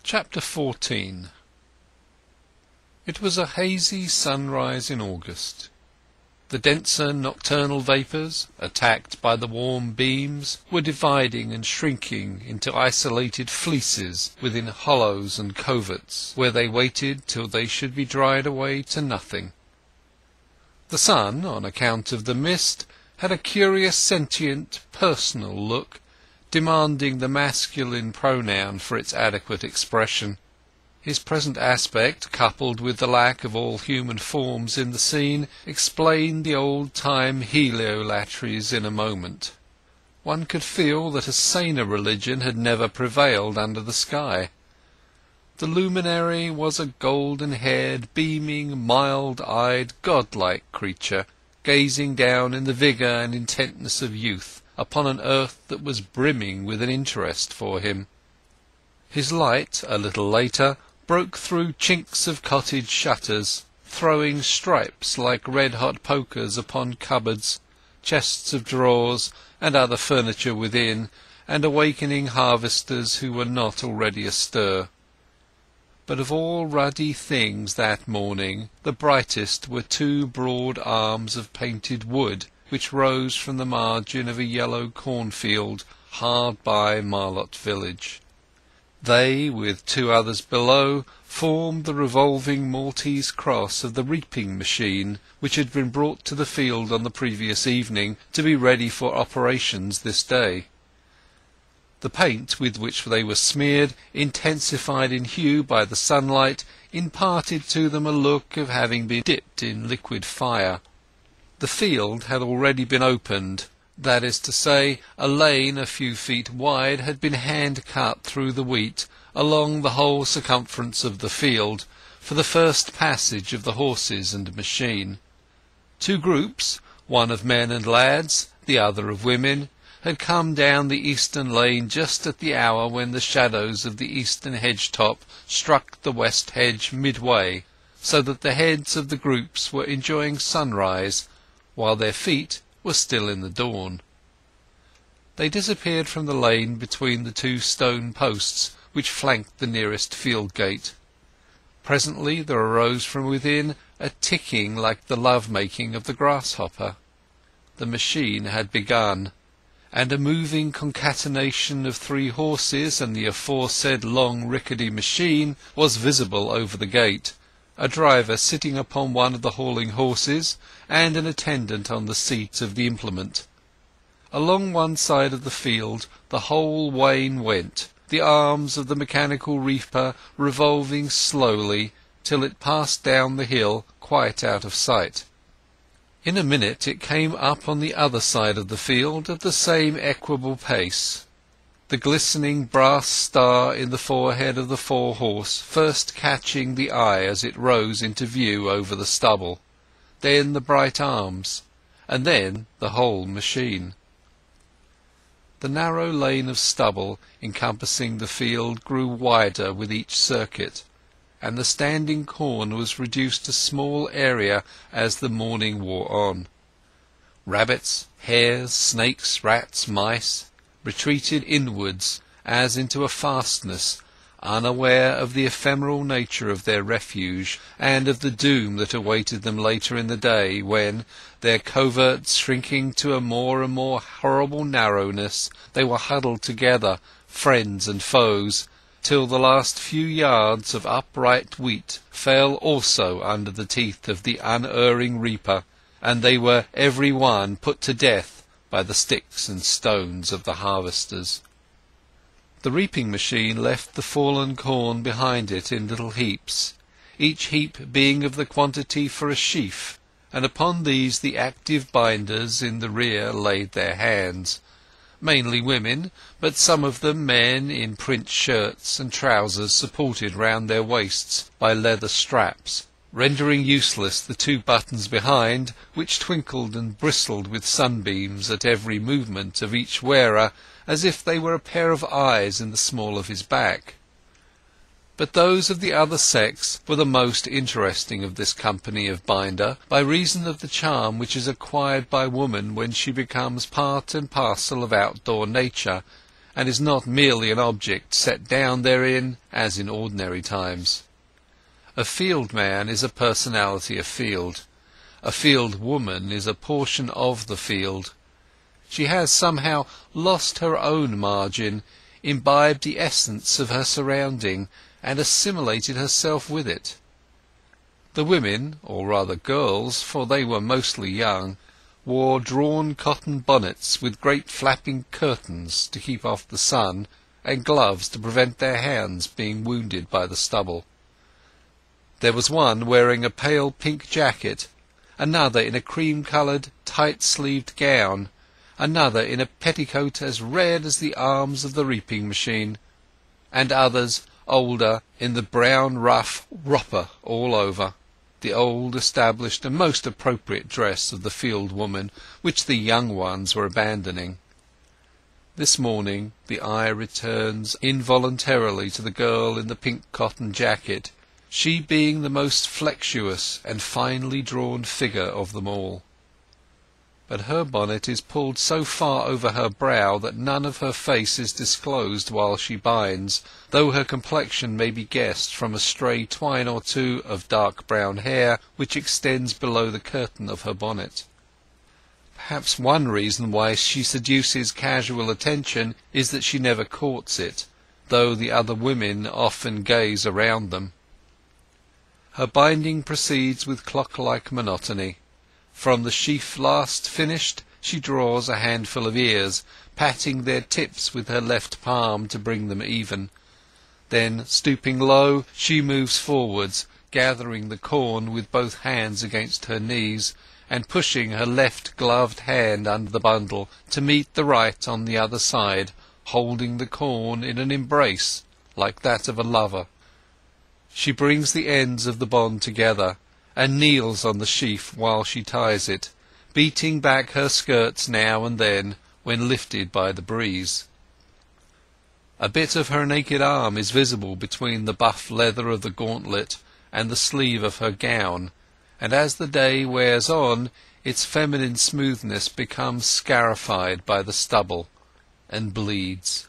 Chapter 14. It was a hazy sunrise in August. The denser nocturnal vapours, attacked by the warm beams, were dividing and shrinking into isolated fleeces within hollows and coverts, where they waited till they should be dried away to nothing. The sun, on account of the mist, had a curious sentient, personal look, demanding the masculine pronoun for its adequate expression. His present aspect, coupled with the lack of all human forms in the scene, explained the old-time heliolatries in a moment. One could feel that a saner religion had never prevailed under the sky. The luminary was a golden-haired, beaming, mild-eyed, godlike creature, gazing down in the vigour and intentness of youth upon an earth that was brimming with an interest for him. His light, a little later, broke through chinks of cottage shutters, throwing stripes like red-hot pokers upon cupboards, chests of drawers, and other furniture within, and awakening harvesters who were not already astir. But of all ruddy things that morning, the brightest were two broad arms of painted wood, which rose from the margin of a yellow cornfield hard by Marlott village. They, with two others below, formed the revolving Maltese cross of the reaping machine, which had been brought to the field on the previous evening to be ready for operations this day. The paint with which they were smeared, intensified in hue by the sunlight, imparted to them a look of having been dipped in liquid fire. The field had already been opened, that is to say, a lane a few feet wide had been hand-cut through the wheat along the whole circumference of the field, for the first passage of the horses and machine. Two groups, one of men and lads, the other of women, had come down the eastern lane just at the hour when the shadows of the eastern hedge-top struck the west hedge midway, so that the heads of the groups were enjoying sunrise, while their feet were still in the dawn. They disappeared from the lane between the two stone posts which flanked the nearest field gate. Presently there arose from within a ticking like the love-making of the grasshopper. The machine had begun, and a moving concatenation of three horses and the aforesaid long rickety machine was visible over the gate, a driver sitting upon one of the hauling horses, and an attendant on the seat of the implement. Along one side of the field the whole wain went, the arms of the mechanical reaper revolving slowly till it passed down the hill quite out of sight. In a minute it came up on the other side of the field at the same equable pace, the glistening brass star in the forehead of the fore-horse first catching the eye as it rose into view over the stubble, then the bright arms, and then the whole machine. The narrow lane of stubble encompassing the field grew wider with each circuit, and the standing corn was reduced to small area as the morning wore on. Rabbits, hares, snakes, rats, mice retreated inwards as into a fastness, unaware of the ephemeral nature of their refuge and of the doom that awaited them later in the day when, their coverts shrinking to a more and more horrible narrowness, they were huddled together, friends and foes, till the last few yards of upright wheat fell also under the teeth of the unerring reaper, and they were every one put to death by the sticks and stones of the harvesters. The reaping machine left the fallen corn behind it in little heaps, each heap being of the quantity for a sheaf, and upon these the active binders in the rear laid their hands, mainly women, but some of them men in print shirts and trousers supported round their waists by leather straps, rendering useless the two buttons behind, which twinkled and bristled with sunbeams at every movement of each wearer, as if they were a pair of eyes in the small of his back. But those of the other sex were the most interesting of this company of binder, by reason of the charm which is acquired by woman when she becomes part and parcel of outdoor nature, and is not merely an object set down therein as in ordinary times. A field man is a personality afield. A field woman is a portion of the field. She has somehow lost her own margin, imbibed the essence of her surrounding, and assimilated herself with it. The women, or rather girls, for they were mostly young, wore drawn cotton bonnets with great flapping curtains to keep off the sun, and gloves to prevent their hands being wounded by the stubble. There was one wearing a pale pink jacket, another in a cream-coloured, tight-sleeved gown, another in a petticoat as red as the arms of the reaping machine, and others, older, in the brown rough wropper all over, the old established and most appropriate dress of the field woman, which the young ones were abandoning. This morning the eye returns involuntarily to the girl in the pink cotton jacket, she being the most flexuous and finely drawn figure of them all. But her bonnet is pulled so far over her brow that none of her face is disclosed while she binds, though her complexion may be guessed from a stray twine or two of dark brown hair which extends below the curtain of her bonnet. Perhaps one reason why she seduces casual attention is that she never courts it, though the other women often gaze around them. Her binding proceeds with clock-like monotony. From the sheaf last finished she draws a handful of ears, patting their tips with her left palm to bring them even. Then, stooping low, she moves forwards, gathering the corn with both hands against her knees, and pushing her left gloved hand under the bundle to meet the right on the other side, holding the corn in an embrace like that of a lover. She brings the ends of the bond together, and kneels on the sheaf while she ties it, beating back her skirts now and then when lifted by the breeze. A bit of her naked arm is visible between the buff leather of the gauntlet and the sleeve of her gown, and as the day wears on its feminine smoothness becomes scarified by the stubble, and bleeds.